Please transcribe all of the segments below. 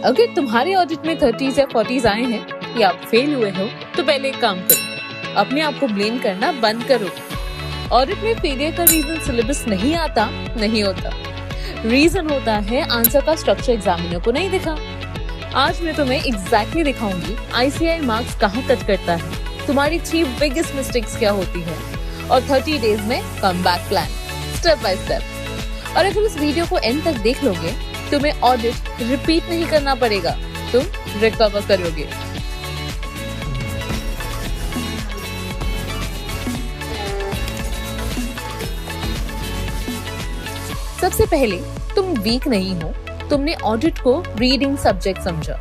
अगर तुम्हारे ऑडिट में 30s या 40s आए हैं या आप फेल हुए हो तो पहले एक काम करो, अपने आप को ब्लेम करना बंद करो। ऑडिट में फेलियर का रीजन सिलेबस नहीं आता नहीं होता, रीजन होता है आंसर का स्ट्रक्चर एग्जामिनर को नहीं दिखा। आज मैं तुम्हें एग्जैक्टली दिखाऊंगी ICAI मार्क्स कहाँ कट करता है, तुम्हारी 3 बिगेस्ट मिस्टेक्स क्या होती है और 30 डेज में comeback plan step by step. और अगर इस वीडियो को एंड तक देख लोगे तुम्हें ऑडिट रिपीट नहीं करना पड़ेगा, तुम रिकवर करोगे। सबसे पहले तुम वीक नहीं हो, तुमने ऑडिट को रीडिंग सब्जेक्ट समझा,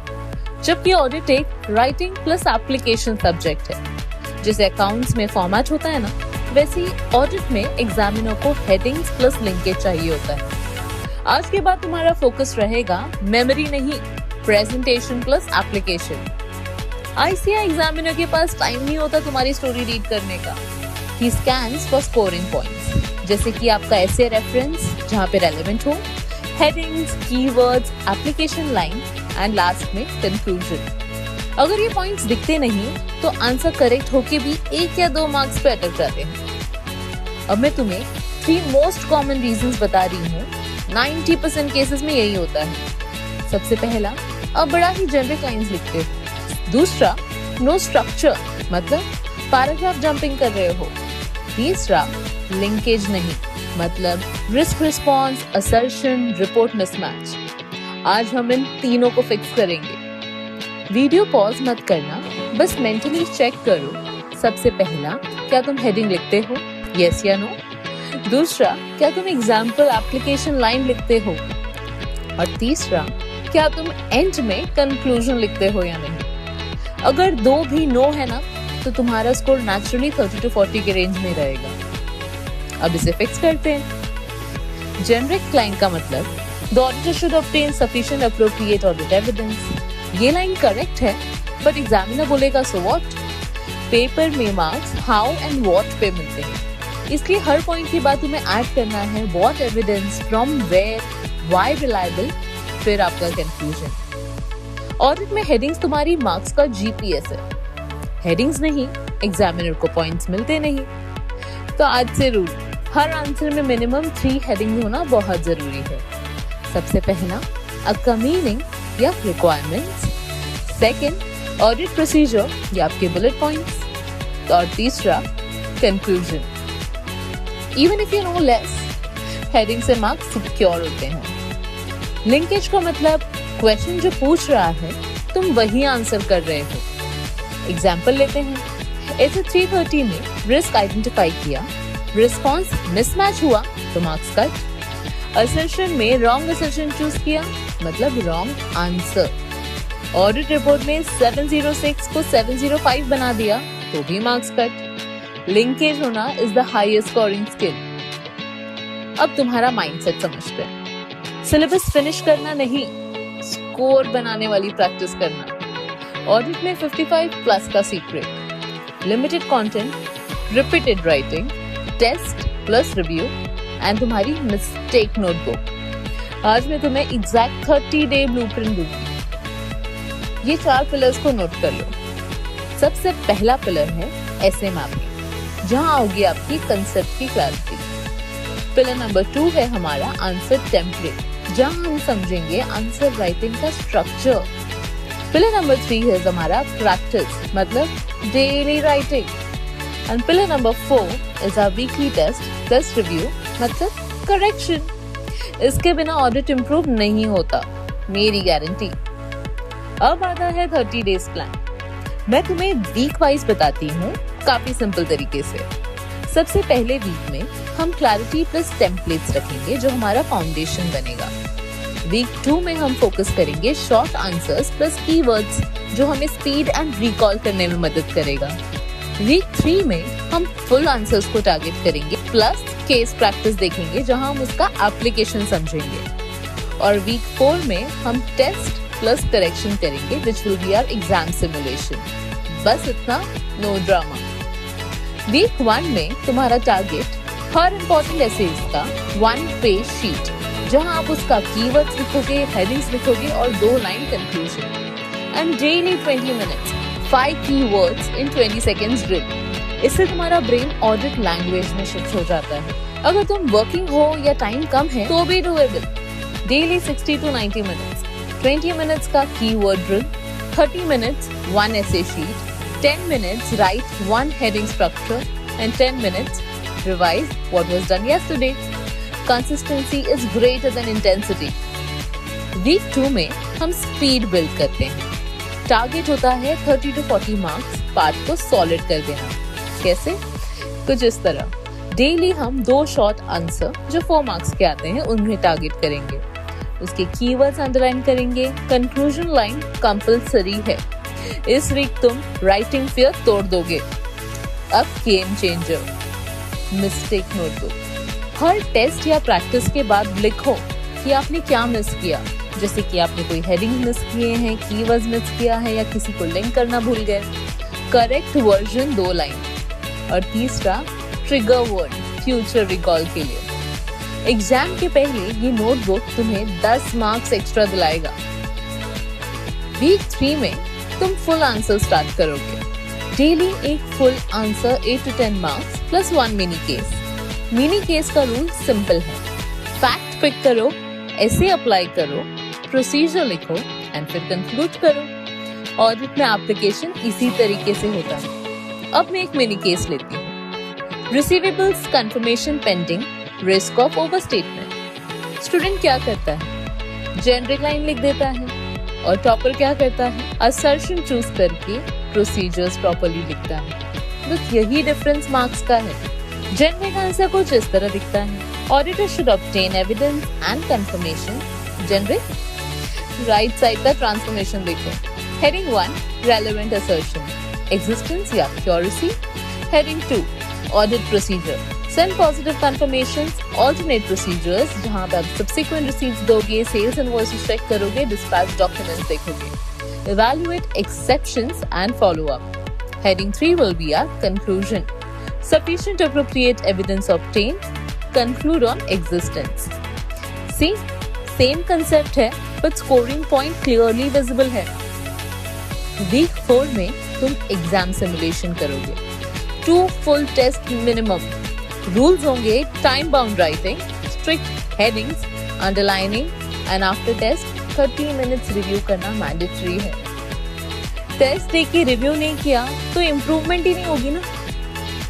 जबकि ऑडिट एक राइटिंग प्लस एप्लीकेशन सब्जेक्ट है। जैसे अकाउंट्स में फॉर्मेट होता है ना, वैसे ही ऑडिट में एग्जामिनर को हेडिंग्स प्लस लिंकेज चाहिए होता है। आज के बाद तुम्हारा फोकस रहेगा मेमोरी नहीं, presentation plus application. ICAI examiner के पास टाइम नहीं होता तुम्हारी स्टोरी रीड करने का। ही स्कैन्स फॉर स्कोरिंग पॉइंट्स, जैसे कि आपका एसे रेफरेंस जहाँ पे रेलेवेंट हो, headings, keywords, application line and last में कंक्लूजन। अगर ये पॉइंट्स दिखते नहीं तो आंसर करेक्ट होके भी 1 या 2 मार्क्स पे अटक जाते हैं। अब मैं तुम्हें 3 मोस्ट कॉमन रीजंस बता रही हूँ। 90% केसेस में यही होता है। सबसे पहला, अब बड़ा ही जेनरिक लाइंस लिखते हो। दूसरा, नो स्ट्रक्चर, मतलब पैराग्राफ जंपिंग कर रहे हो। तीसरा, लिंकेज नहीं, मतलब risk response, assertion, report mismatch. आज हम इन तीनों को फिक्स करेंगे। वीडियो पॉज मत करना, बस मेंटली चेक करो। सबसे पहला, क्या तुम हेडिंग लिखते हो, यस या नो? दूसरा, क्या तुम एग्जाम्पल एप्लीकेशन लाइन लिखते हो? और तीसरा, क्या तुम एंड में कंक्लूजन लिखते हो या नहीं? अगर 2 भी नो है ना, तो तुम्हारा स्कोर नेचुरली 30 to 40 के रेंज में रहेगा। अब इसे फिक्स करते हैं। जेनरिक लाइन का मतलब, the auditor should obtain sufficient appropriate audit evidence. ये लाइन करेक्ट है, बट एग्जामिनर बोलेगा सो व्हाट? पेपर में मार्क्स हाउ एंड व्हाट पे मिलते हैं, इसलिए हर पॉइंट के बाद तुम्हें ऐड करना है what evidence, from where, why reliable, फिर आपका कंक्लूजन। ऑडिट में हेडिंग्स तुम्हारी मार्क्स का GPS है। हेडिंग्स नहीं, एग्जामिनर को पॉइंट्स मिलते नहीं। तो आज से रूल, हर आंसर में मिनिमम 3 हेडिंग होना बहुत जरूरी है। सबसे पहला, आपका मीनिंग या रिक्वायरमेंट्स। सेकंड, ऑडिट प्रोसीजर या आपके बुलेट पॉइंट्स। और तीसरा, conclusion. Even if you know less, heading से मार्क्स सिक्योर होते हैं। लिंकेज का मतलब, क्वेश्चन जो पूछ रहा है तुम वही आंसर कर रहे हो। एग्जाम्पल लेते हैं। ऐसे 330 में रिस्क आइडेंटिफाई किया, रिस्पॉन्स मिसमैच हुआ तो मार्क्स कट। असर्शन में रॉन्ग असर्शन चूज किया, मतलब रॉन्ग आंसर। ऑडिट रिपोर्ट में 706 को 705 बना दिया तो भी मार्क्स कट। लिंकेज होना is the highest scoring skill. अब तुम्हारा माइंडसेट समझते हैं। सिलेबस फिनिश करना नहीं, स्कोर बनाने वाली प्रैक्टिस करना। ऑडिट में 55 प्लस का secret, limited content, repeated writing, test plus review and तुम्हारी मिस्टेक नोटबुक। आज मैं तुम्हें एग्जैक्ट 30 डे ब्लूप्रिंट दूंगी। ये 4 पिलर्स को नोट कर लो। सबसे पहला पिलर है एसे मैपिंग, जहां होगी आपकी कंसेप्ट की क्लैरिटी। पिलर नंबर 2 है हमारा आंसर टेम्पलेट, जहां हम समझेंगे आंसर राइटिंग का स्ट्रक्चर। पिलर नंबर 3 है हमारा प्रैक्टिस, मतलब daily writing. And pillar number 4 is our weekly test review, मतलब करेक्शन। इसके बिना ऑडिट इंप्रूव नहीं होता, मेरी गारंटी। अब आता है 30 डेज प्लान। मैं तुम्हें वीक वाइज बताती हूँ, काफी सिंपल तरीके से। सबसे पहले वीक में हम क्लैरिटी प्लस टेम्पलेट्स रखेंगे, जो हमारा फाउंडेशन बनेगा। वीक 2 में हम फोकस करेंगे शॉर्ट आंसर्स प्लस कीवर्ड्स, जो हमें स्पीड एंड रिकॉल करने में मदद करेगा। वीक 3 में हम फुल आंसर्स को टारगेट करेंगे, प्लस केस प्रैक्टिस देखेंगे, जहां हम उसका एप्लीकेशन समझेंगे। और वीक 4 में हम टेस्ट प्लस करेक्शन करेंगे, which will be our exam simulation. बस इतना, नो ड्रामा। वीक 1 में तुम्हारा टारगेट हर इंपॉर्टेंट एसेज का 1 पेज शीट, जहां आप उसका कीवर्ड्स लिखोगे, हेडिंग्स लिखोगे और 2 line conclusion. And daily 20 minutes 5 keywords in 20 seconds drill। इससे तुम्हारा ब्रेन ऑडिट लैंग्वेज में शिफ्ट हो जाता है। अगर तुम वर्किंग हो या टाइम कम है तो भी doable. Daily 60 to 90 minutes, 20 minutes का keyword drill, 30 minutes 1 essay sheet, 10 minutes write 1 heading structure and 10 minutes revise what was done yesterday। Consistency is greater than intensity। Week 2 में हम स्पीड बिल्ड करते हैं। टारगेट होता है 30 to 40 मार्क्स, पार्ट को solid कर देना। कैसे? कुछ इस तरह, डेली हम 2 शॉर्ट आंसर जो 4 मार्क्स के आते हैं उन्हें टारगेट करेंगे, उसके कीवर्ड्स अंडरलाइन करेंगे, कंक्लूजन लाइन कंपल्सरी है। इस वीक तुम राइटिंग फियर तोड़ दोगे। अब गेम चेंजर, मिस्टेक नोटबुक। हर टेस्ट या प्रैक्टिस के बाद लिखो कि आपने क्या मिस किया, जैसे कि आपने कोई हेडिंग मिस किए हैं, कीवर्ड्स मिस किया है या किसी को लिंक करना भूल गए। Correct version 2 line. और तीसरा, ट्रिगर वर्ड फ्यूचर रिकॉल के लिए। एग्जाम के पहले ये नोटबुक तुम्हें 10 मार्क्स एक्स्ट्रा दिलाएगा। वीक 3 में तुम फुल आंसर स्टार्ट करोगे। डेली एक full answer 8 to 10 marks plus 1 mini case. Mini case का रूल सिंपल है, फैक्ट पिक करो, ऐसे अप्लाई करो, प्रोसीजर लिखो एंड फिर कंक्लूड करो। ऑडिट में एप्लीकेशन इसी तरीके से होता है। अब मैं एक मिनी केस लेती हूँ। Receivables confirmation pending, risk of overstatement. Student क्या करता है? जेनरिक लाइन लिख देता है और टॉपर क्या करता है? असर्शन चूज करके प्रोसीजर्स प्रॉपर्ली लिखता है। बस यही डिफरेंस मार्क्स का है। जेनरिक आंसर कुछ इस तरह दिखता है, auditor should obtain evidence and confirmation. Generic, right side का ट्रांसफॉर्मेशन देखो। हेडिंग 1 रेलेवेंट असर्शन, एग्जिस्टेंस या accuracy. Heading 2 audit procedure, send positive confirmations, alternate procedures जहां पे आप सब्सिक्वेंट रिसीट्स दोगे, सेल्स इनवॉइसेस चेक करोगे, डिस्पैच डॉक्यूमेंट्स देखोगे। Evaluate exceptions and follow up. Heading 3 will be our conclusion, sufficient appropriate evidence obtained, conclude on existence। See, same concept है but scoring point clearly visible है। Week 4 में तुम exam simulation करोगे, 2 full test minimum. Rules होंगे time bound writing, strict headings, underlining and after test 30 minutes review करना mandatory है। Test दे के रिव्यू नहीं किया तो इम्प्रूवमेंट ही नहीं होगी ना।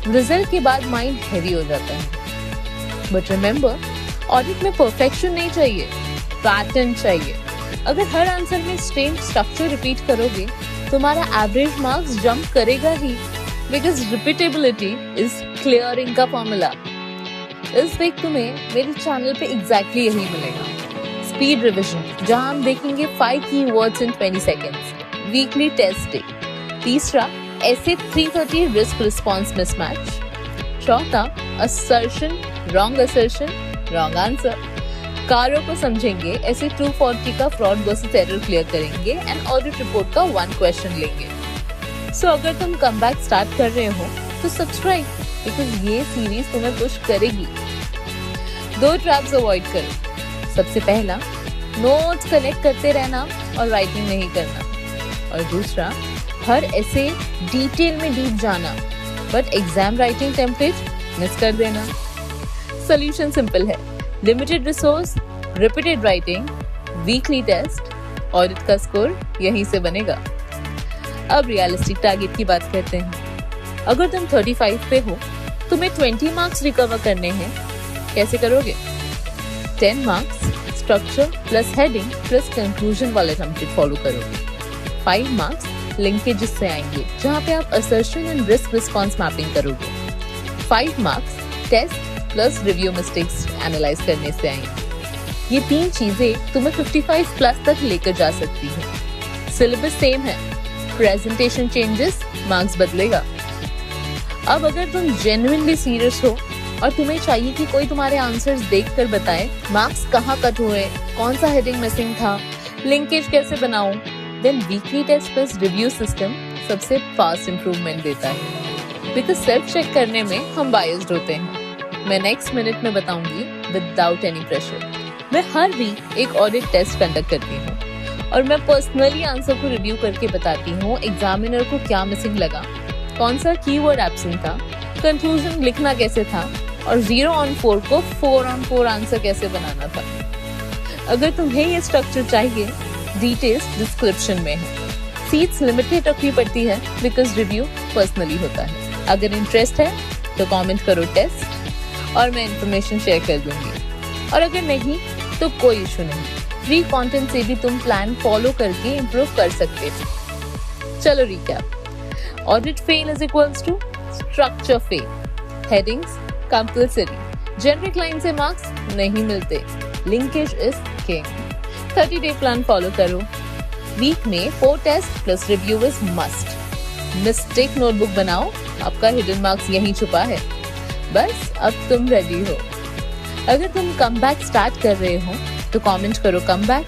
रिजल्ट के बाद माइंड हैवी हो जाता है। बट रिमेंबर, ऑडिट में परफेक्शन नहीं चाहिए, पैटर्न चाहिए। अगर हर आंसर में सेम स्ट्रक्चर रिपीट करोगे तुम्हारा एवरेज मार्क्स जंप करेगा ही, बिकॉज रिपीटेबिलिटी इज क्लियरिंग का फॉर्मूला। इस वीक तुम्हें मेरे चैनल पे एग्जैक्टली यही मिलेगा। स्पीड रिविजन, जहां हम देखेंगे 5 keywords in 20 seconds, weekly test day. तीसरा, ऐसे 330 रिस्क रिस्पॉन्स मिसमैच। चौथा, assertion, wrong assertion, wrong answer. कारों को समझेंगे, ऐसे 240 का फ्रॉड वर्सेस एरर क्लियर करेंगे एंड ऑडिट रिपोर्ट का 1 क्वेश्चन लेंगे। सो अगर तुम कमबैक स्टार्ट कर रहे हो तो सब्सक्राइब, बिकॉज ये सीरीज तुम्हें पुश करेगी। 2 ट्रैप्स अवॉइड करो। सबसे पहला, नोट्स कलेक्ट करते रहना और राइटिंग नहीं करना। और दूसरा, हर ऐसे डिटेल में डीप जाना but exam writing template miss कर देना। सोल्यूशन सिंपल है, limited resource, repeated writing, weekly test, audit का स्कोर यहीं से बनेगा। अब रियलिस्टिक टारगेट की बात करते हैं। अगर तुम 35 पे हो, तुम्हें 20 मार्क्स रिकवर करने हैं। कैसे करोगे? 10 marks structure plus heading plus conclusion वाले टेम्पलेट फॉलो करोगे। 5 मार्क्स लिंकेजेस से आएंगे, जहां पे आप assertion and risk response mapping करोगे। 5 marks test plus review mistakes analyse करने से आएंगे। ये 3 चीजें तुम्हें 55 प्लस तक लेकर जा सकती है। सिलेबस सेम है, प्रेजेंटेशन चेंजेस, मार्क्स बदलेगा। अब अगर तुम जेन्युइनली सीरियस हो और तुम्हें चाहिए कि कोई तुम्हारे आंसर्स देखकर बताए मार्क्स कहाँ कट हुए, कौन सा हेडिंग मिसिंग था, लिंकेज कैसे बनाऊं, then weekly test plus review system सबसे फास्ट इंप्रूवमेंट देता है। बिकॉज सेल्फ चेक करने में हम बायस्ड होते हैं। मैं नेक्स्ट मिनट में बताऊंगी विदाउट एनी प्रेशर। मैं हर वीक एक ऑडिट टेस्ट कंडक्ट करती हूँ और मैं पर्सनली आंसर को रिव्यू करके बताती हूँ एग्जामिनर को क्या मिसिंग लगा, कौन सा कीवर्ड एब्सेंट था, कंक्लूजन लिखना कैसे था और 0 on 4 को 4 on 4 आंसर कैसे बनाना था। अगर तुम्हें ये स्ट्रक्चर चाहिए, डिटेल्स डिस्क्रिप्शन में है। सीट्स लिमिटेड रखनी पड़ती है बिकॉज रिव्यू पर्सनली होता है। अगर इंटरेस्ट है तो कमेंट करो टेस्ट और मैं इंफॉर्मेशन शेयर कर दूंगी, और अगर नहीं तो कोई इशू नहीं। फ्री कंटेंट से भी तुम प्लान फॉलो करके इम्प्रूव कर सकते हो। चलो recap. Audit fail is equals to structure fail, headings compulsory, generic line से मार्क्स नहीं मिलते, linkage is king, 30 day plan follow करो, वीक में 4 test plus review is must, mistake notebook बनाओ, आपका हिडन मार्क्स यहीं छुपा है, बस अब तुम रेडी हो। अगर तुम कमबैक स्टार्ट कर रहे हो तो कमेंट करो कमबैक।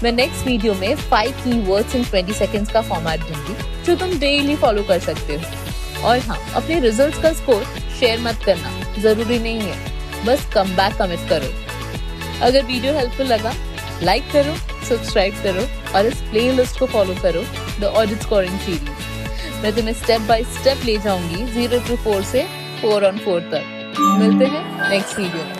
मैं नेक्स्ट वीडियो में 5 कीवर्ड्स इन 20 सेकंड्स का फॉर्मेट दूंगी जो तुम डेली फॉलो कर सकते हो। और हाँ, अपने रिजल्ट्स का स्कोर शेयर मत करना, जरूरी नहीं है, बस कमबैक कमिट करो। अगर वीडियो हेल्पफुल लगा लाइक करो, सब्सक्राइब करो और इस प्लेलिस्ट को फॉलो करो, द ऑडिट स्कोरिंग सीरीज। मैं तुम्हें स्टेप बाय स्टेप ले जाऊंगी 0 to 4 से 4 on 4 तक। मिलते हैं नेक्स्ट वीडियो में।